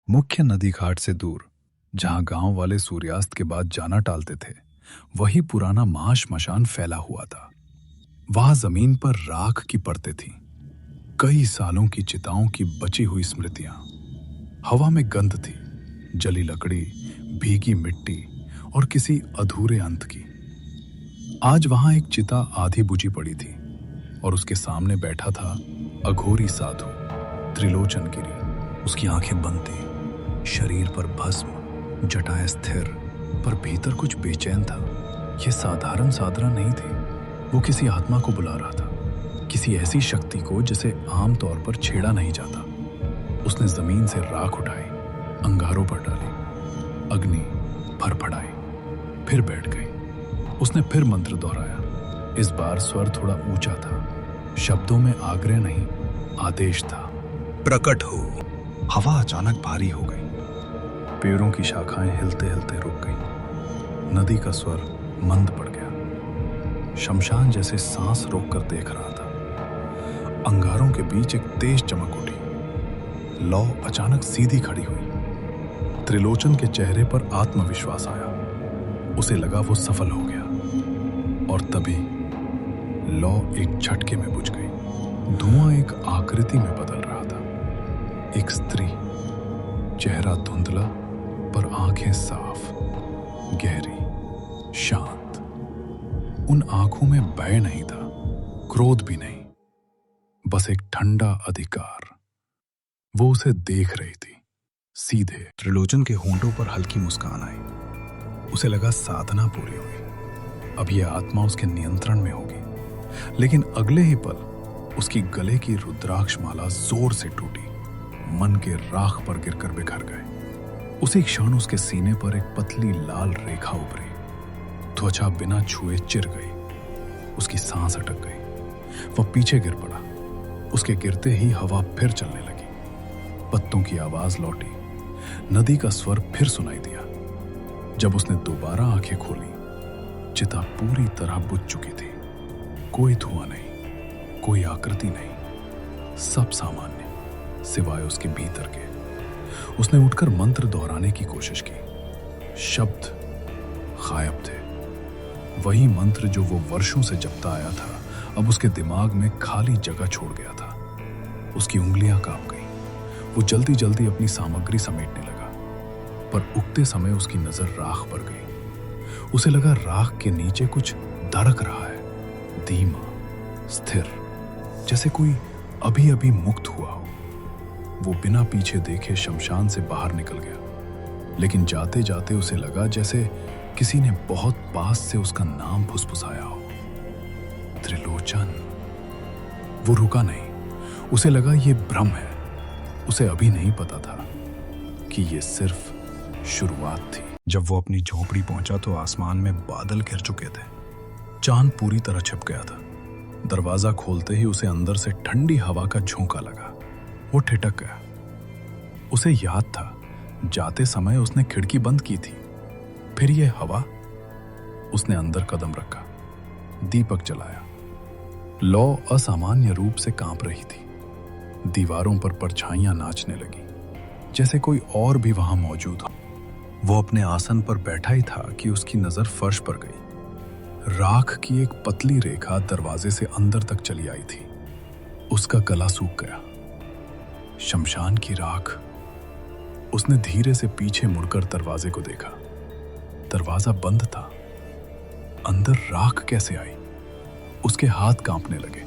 मुख्य नदी घाट से दूर, जहां गांव वाले सूर्यास्त के बाद जाना टालते थे, वही पुराना महाश्मशान फैला हुआ था। वहां जमीन पर राख की परतें थीं, कई सालों की चिताओं की बची हुई स्मृतियां। हवा में गंध थी, जली लकड़ी, भीगी मिट्टी और किसी अधूरे अंत की। आज वहां एक चिता आधी बुझी पड़ी थी और उसके सामने बैठा था अघोरी साधु त्रिलोचन गिरी। उसकी आंखें बंद थी, शरीर पर भस्म, जटाएं स्थिर, पर भीतर कुछ बेचैन था। यह साधारण साधना नहीं थी, वो किसी आत्मा को बुला रहा था, किसी ऐसी शक्ति को जिसे आमतौर पर छेड़ा नहीं जाता। उसने जमीन से राख उठाई, अंगारों पर डाली, अग्नि फड़फड़ाई, फिर बैठ गई। उसने फिर मंत्र दोहराया। इस बार स्वर थोड़ा ऊंचा था, शब्दों में आग्रह नहीं, आदेश था। प्रकट हो। हवा अचानक भारी हो गई, पेड़ों की शाखाएं हिलते हिलते रुक गई। नदी का स्वर मंद पड़ गया, शमशान जैसे सांस रोककर देख रहा था। अंगारों के बीच एक तेज चमक उठी, लौ अचानक सीधी खड़ी हुई। त्रिलोचन के चेहरे पर आत्मविश्वास आया, उसे लगा वो सफल हो गया। और तभी लौ एक झटके में बुझ गई। धुआं एक आकृति में बदल रहा था, एक स्त्री, चेहरा धुंधला पर आंखें साफ, गहरी, शांत। उन आंखों में भय नहीं था, क्रोध भी नहीं, बस एक ठंडा अधिकार। वो उसे देख रही थी, सीधे। त्रिलोचन के होंठों पर हल्की मुस्कान आई। उसे लगा साधना पूरी हुई, अब यह आत्मा उसके नियंत्रण में होगी। लेकिन अगले ही पल उसकी गले की रुद्राक्ष माला जोर से टूटी, मन के राख पर गिरकर बिखर गए। उसी क्षण उसके सीने पर एक पतली लाल रेखा उभरी, त्वचा बिना छुए चिर गई। उसकी सांस अटक गई, वह पीछे गिर पड़ा। उसके गिरते ही हवा फिर चलने लगी, पत्तों की आवाज लौटी, नदी का स्वर फिर सुनाई दिया। जब उसने दोबारा आंखें खोली, चिता पूरी तरह बुझ चुकी थी। कोई धुआं नहीं, कोई आकृति नहीं, सब सामान्य, सिवाय उसके भीतर के। उसने उठकर मंत्र दोहराने की कोशिश की। शब्द गायब थे, वही मंत्र जो वो वर्षों से जपता आया था अब उसके दिमाग में खाली जगह छोड़ गया था। उसकी उंगलियां कांप गईं, वो जल्दी जल्दी अपनी सामग्री समेटने लगा, पर उगते समय उसकी नजर राख पर गई। उसे लगा राख के नीचे कुछ धड़क रहा है, धीमा, स्थिर, जैसे कोई अभी अभी मुक्त हुआ हो। वो बिना पीछे देखे शमशान से बाहर निकल गया, लेकिन जाते जाते उसे लगा जैसे किसी ने बहुत पास से उसका नाम फुसफुसाया हो, त्रिलोचन। वो रुका नहीं, उसे लगा ये भ्रम है। उसे अभी नहीं पता था कि ये सिर्फ शुरुआत थी। जब वो अपनी झोपड़ी पहुंचा तो आसमान में बादल घिर चुके थे, चांद पूरी तरह छिप गया था। दरवाजा खोलते ही उसे अंदर से ठंडी हवा का झोंका लगा, वो ठिठक गया। उसे याद था, जाते समय उसने खिड़की बंद की थी। फिर ये हवा। उसने अंदर कदम रखा, दीपक जलाया। लौ असामान्य रूप से कांप रही थी, दीवारों पर परछाइयां नाचने लगी, जैसे कोई और भी वहां मौजूद हो। वो अपने आसन पर बैठा ही था कि उसकी नजर फर्श पर गई। राख की एक पतली रेखा दरवाजे से अंदर तक चली आई थी। उसका गला सूख गया। शमशान की राख। उसने धीरे से पीछे मुड़कर दरवाजे को देखा। दरवाजा बंद था, अंदर राख कैसे आई? उसके हाथ कांपने लगे।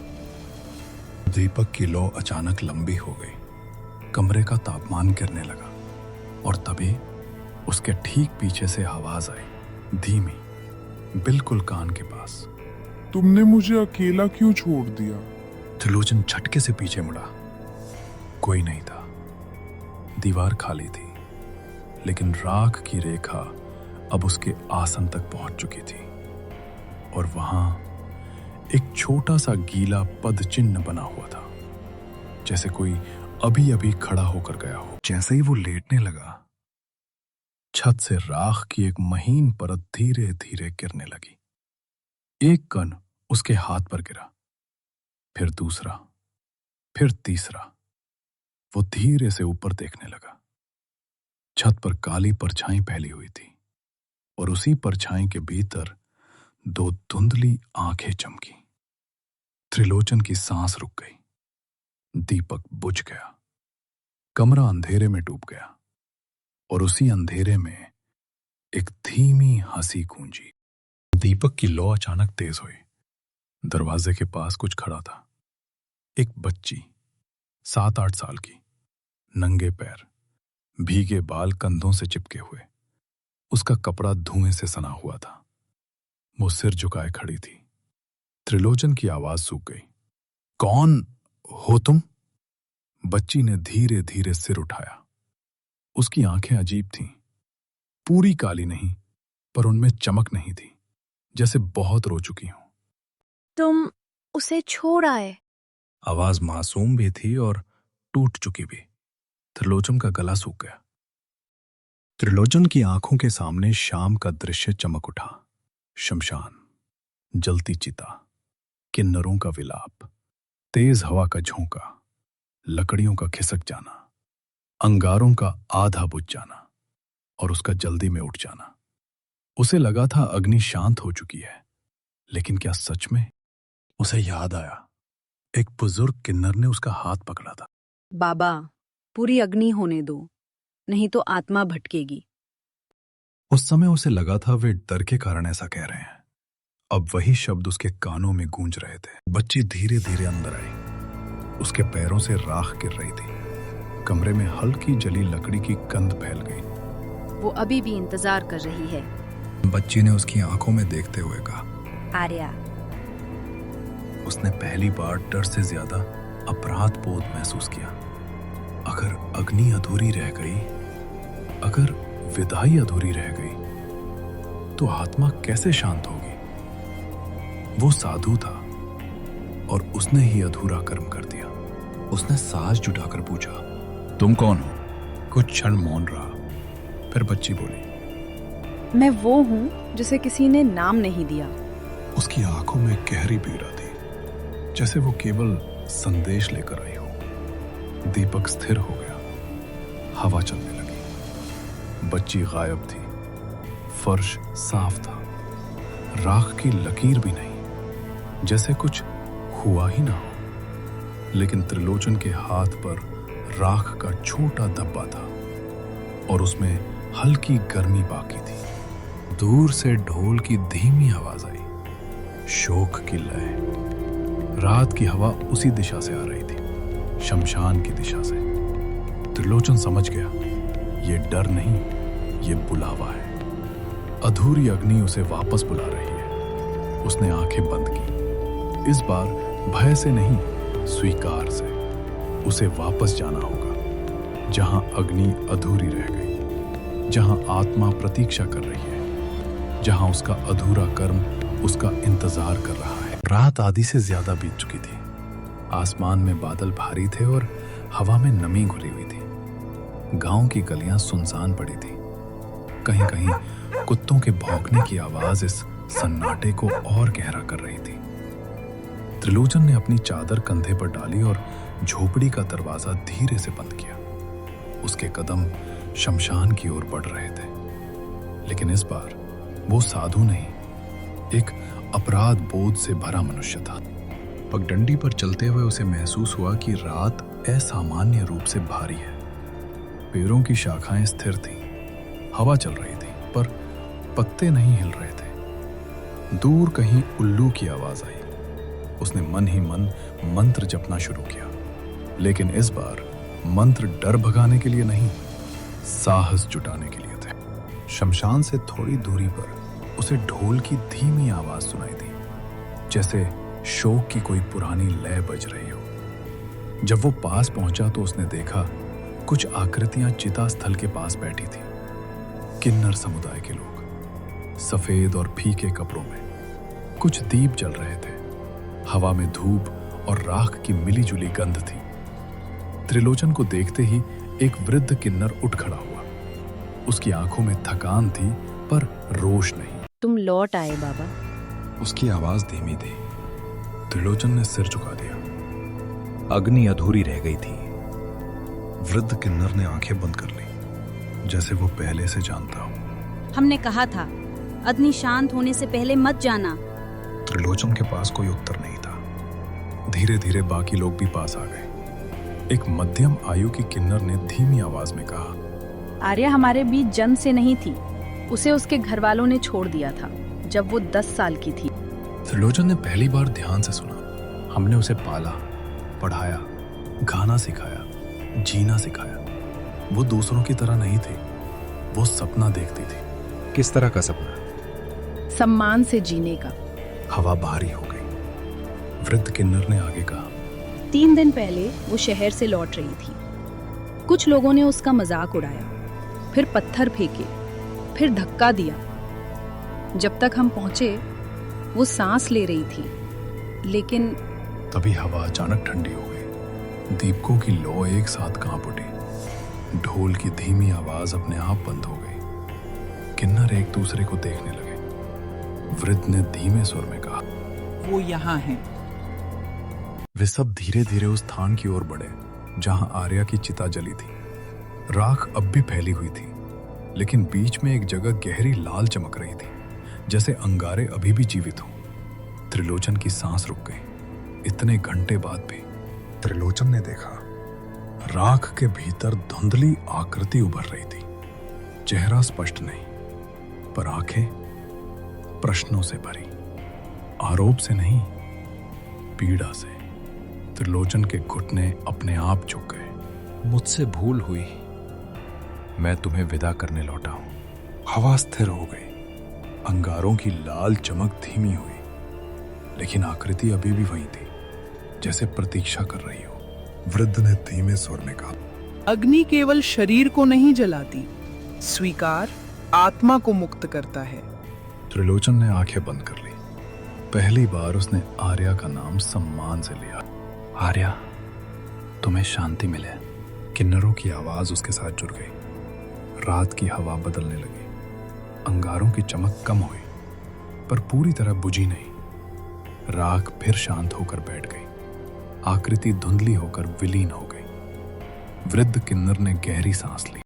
दीपक की लौ अचानक लंबी हो गई, कमरे का तापमान गिरने लगा, और तभी उसके ठीक पीछे से आवाज आई, धीमी, बिल्कुल कान के पास। तुमने मुझे अकेला क्यों छोड़ दिया? त्रिलोचन झटके से पीछे मुड़ा। कोई नहीं था, दीवार खाली थी, लेकिन राख की रेखा अब उसके आसन तक पहुंच चुकी थी, और वहां एक छोटा सा गीला पद चिन्ह बना हुआ था, जैसे कोई अभी अभी खड़ा होकर गया हो। जैसे ही वो लेटने लगा, छत से राख की एक महीन परत धीरे धीरे गिरने लगी। एक कण उसके हाथ पर गिरा, फिर दूसरा, फिर तीसरा। वो धीरे से ऊपर देखने लगा। छत पर काली परछाई फैली हुई थी और उसी परछाई के भीतर दो धुंधली आंखें चमकी। त्रिलोचन की सांस रुक गई। दीपक बुझ गया। कमरा अंधेरे में डूब गया और उसी अंधेरे में एक धीमी हंसी गूंजी। दीपक की लौ अचानक तेज हुई। दरवाजे के पास कुछ खड़ा था। एक बच्ची, 7-8 साल की, नंगे पैर, भीगे बाल कंधों से चिपके हुए। उसका कपड़ा धुएं से सना हुआ था। वो सिर झुकाए खड़ी थी। त्रिलोचन की आवाज सूख गई। कौन हो तुम? बच्ची ने धीरे धीरे सिर उठाया। उसकी आंखें अजीब थीं। पूरी काली नहीं, पर उनमें चमक नहीं थी, जैसे बहुत रो चुकी हूं। तुम उसे छोड़ आए? आवाज मासूम भी थी और टूट चुकी भी। त्रिलोचन का गला सूख गया। त्रिलोचन की आंखों के सामने शाम का दृश्य चमक उठा। शमशान, जलती चिता, किन्नरों का विलाप, तेज हवा का झोंका, लकड़ियों का खिसक जाना, अंगारों का आधा बुझ जाना और उसका जल्दी में उठ जाना। उसे लगा था अग्नि शांत हो चुकी है, लेकिन क्या सच में? उसे याद आया, एक बुजुर्ग किन्नर ने उसका हाथ पकड़ा था। बाबा, पूरी अग्नि होने दो, नहीं तो आत्मा भटकेगी। उस समय उसे लगा था वे डर के कारण ऐसा कह रहे हैं। अब वही शब्द उसके कानों में गूंज रहे थे। बच्ची धीरे धीरे अंदर आई। उसके पैरों से राख गिर रही थी। कमरे में हल्की जली लकड़ी की गंध फैल गई। वो अभी भी इंतजार कर रही है। बच्ची ने उसकी आंखों में देखते हुए कहा, आर्या। उसने पहली बार डर से ज्यादा अपराध बोध महसूस किया। अगर अग्नि अधूरी रह गई, अगर विदाई अधूरी रह गई, तो आत्मा कैसे शांत होगी? वो साधु था और उसने ही अधूरा कर्म कर दिया। उसने सांस जुटाकर पूछा, तुम कौन हो? कुछ क्षण मौन रहा। फिर बच्ची बोली, मैं वो हूँ जिसे किसी ने नाम नहीं दिया। उसकी आंखों में गहरी पीड़ा थी, जैसे वो केवल संदेश लेकर आई हो। दीपक स्थिर हो गया। हवा चलने लगी। बच्ची गायब थी। फर्श साफ था। राख की लकीर भी नहीं, जैसे कुछ हुआ ही ना हो। लेकिन त्रिलोचन के हाथ पर राख का छोटा धब्बा था और उसमें हल्की गर्मी बाकी थी। दूर से ढोल की धीमी आवाज आई, शोक की लय। रात की हवा उसी दिशा से आ रही थी, शमशान की दिशा से। त्रिलोचन समझ गया, ये डर नहीं, ये बुलावा है। अधूरी अग्नि उसे वापस बुला रही है। उसने आंखें बंद की। इस बार भय से नहीं, स्वीकार से। उसे वापस जाना होगा, जहां अग्नि अधूरी रह गई, जहां आत्मा प्रतीक्षा कर रही है, जहां उसका अधूरा कर्म उसका इंतजार कर रहा है। रात आधी से ज्यादा बीत चुकी थी। आसमान में बादल भारी थे और हवा में नमी घुली हुई थी। गांव की गलियां सुनसान पड़ी थी। कहीं कहीं कुत्तों के भौंकने की आवाज इस सन्नाटे को और गहरा कर रही थी। त्रिलोचन ने अपनी चादर कंधे पर डाली और झोपड़ी का दरवाजा धीरे से बंद किया। उसके कदम शमशान की ओर बढ़ रहे थे। लेकिन इस बार वो साधु नहीं, एक अपराध बोध से भरा मनुष्य था। पगडंडी पर चलते हुए उसे महसूस हुआ कि रात असामान्य रूप से भारी है। पेड़ों की शाखाएं स्थिर थीं, हवा चल रही थी, पर पत्ते नहीं हिल रहे थे। दूर कहीं उल्लू की आवाज आई। उसने मन ही मन मंत्र जपना शुरू किया, लेकिन इस बार मंत्र डर भगाने के लिए नहीं, साहस जुटाने के लिए थे। शमशान से थोड़ी दूरी पर उसे ढोल की धीमी आवाज सुनाई दी, जैसे शोक की कोई पुरानी लय बज रही हो। जब वो पास पहुंचा तो उसने देखा कुछ आकृतियां चिता स्थल के पास बैठी थी। किन्नर समुदाय के लोग, सफेद और फीके कपड़ों में। कुछ दीप जल रहे थे। हवा में धूप और राख की मिलीजुली गंध थी। त्रिलोचन को देखते ही एक वृद्ध किन्नर उठ खड़ा हुआ। उसकी आंखों में थकान थी, पर रोष नहीं। तुम लौट आए बाबा। उसकी आवाज धीमी थी। त्रिलोचन ने सिर झुका दिया। अग्नि अधूरी रह गई थी। वृद्ध किन्नर ने आंखें बंद कर ली। जैसे वो पहले से जानता हो। हमने कहा था अग्नि शांत होने से पहले मत जाना। त्रिलोचन के पास कोई उत्तर नहीं था। धीरे धीरे बाकी लोग भी पास आ गए। एक मध्यम आयु की किन्नर ने धीमी आवाज में कहा, आर्या हमारे बीच जन्म से नहीं थी, उसे उसके घर वालों ने छोड़ दिया था जब वो 10 साल की थी। त्रिलोचन ने पहली बार ध्यान से सुना। हमने उसे पाला, पढ़ाया, गाना सिखाया, जीना सिखाया। वो दूसरों की तरह नहीं थी, वो सपना देखती थी। किस तरह का सपना? सम्मान से जीने का। हवा भारी हो गई। वृद्ध किन्नर ने आगे कहा, 3 दिन पहले वो शहर से लौट रही थी। कुछ लोगों ने उसका मजाक उड़ाया, फिर पत्थर फेंके, फिर धक्का दिया। जब तक हम पहुंचे वो सांस ले रही थी, लेकिन तभी हवा अचानक ठंडी हो गई। दीपकों की लौ एक साथ कांप उठी। ढोल की धीमी आवाज अपने आप बंद हो गई। किन्नर एक दूसरे को देखने लगे। वृद्ध ने धीमे स्वर में कहा, वो यहाँ हैं। वे सब धीरे धीरे उस स्थान की ओर बढ़े जहां आर्या की चिता जली थी। राख अब भी फैली हुई थी, लेकिन बीच में एक जगह गहरी लाल चमक रही थी, जैसे अंगारे अभी भी जीवित हों। त्रिलोचन की सांस रुक गई। इतने घंटे बाद भी त्रिलोचन ने देखा, राख के भीतर धुंधली आकृति उभर रही थी। चेहरा स्पष्ट नहीं, पर आंखें प्रश्नों से भरी। आरोप से नहीं, पीड़ा से। त्रिलोचन के घुटने अपने आप झुक गए। मुझसे भूल हुई, मैं तुम्हें विदा करने लौटा हूं। हवा स्थिर हो गई। अंगारों की लाल चमक धीमी हुई, लेकिन आकृति अभी भी वही थी, जैसे प्रतीक्षा कर रही हो। वृद्ध ने धीमे स्वर में कहा, अग्नि केवल शरीर को नहीं जलाती, स्वीकार आत्मा को मुक्त करता है। त्रिलोचन ने आंखें बंद कर ली। पहली बार उसने आर्या का नाम सम्मान से लिया। आर्या, तुम्हें शांति मिले। किन्नरों की आवाज उसके साथ जुड़ गई। रात की हवा बदलने लगी। अंगारों की चमक कम हुई, पर पूरी तरह बुझी नहीं। राख फिर शांत होकर बैठ गई। आकृति धुंधली होकर विलीन हो गई। वृद्ध किन्नर ने गहरी सांस ली।